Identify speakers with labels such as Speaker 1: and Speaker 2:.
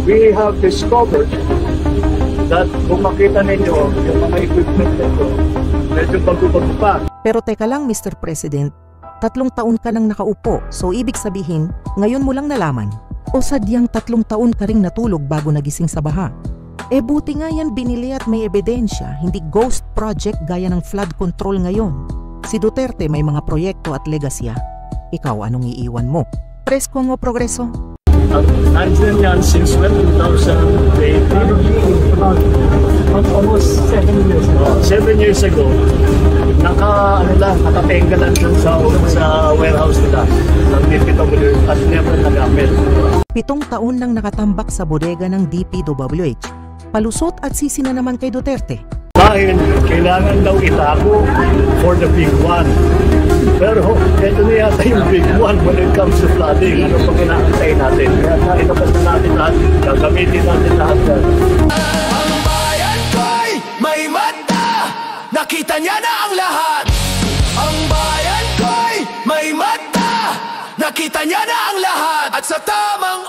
Speaker 1: we have discovered that kung makita ninyo yung mga equipment nito, medyo bago-bago pa.
Speaker 2: Pero teka lang, Mr. President, 3 taon ka nang nakaupo, so ibig sabihin, ngayon mo lang nalaman. O sadyang 3 taon ka ring natulog bago nagising sa baha? Buti nga yan binili at may ebidensya, hindi ghost project gaya ng flood control ngayon. Si Duterte may mga proyekto at legasya. Ikaw, anong iiwan mo? Presko o progreso?
Speaker 1: Nandiyan yan since 2018. Almost 7 years ago. 7 years ago, nakatenga lang dun sa warehouse nila ng DPWH at never nagamit.
Speaker 2: 7 taon nang nakatambak sa bodega ng DPWH. Palusot at sisi na naman kay Duterte.
Speaker 1: Dahil kailangan daw itago for the big one. Pero ito na yata yung big one when it comes to flooding. Ano pa kinakantay natin? Kaya inabas na natin lahat, gagamitin natin lahat.
Speaker 3: Ang bayan ko'y may mata, nakita niya na ang lahat. Ang bayan ko'y may mata, nakita niya na ang lahat. At sa tamang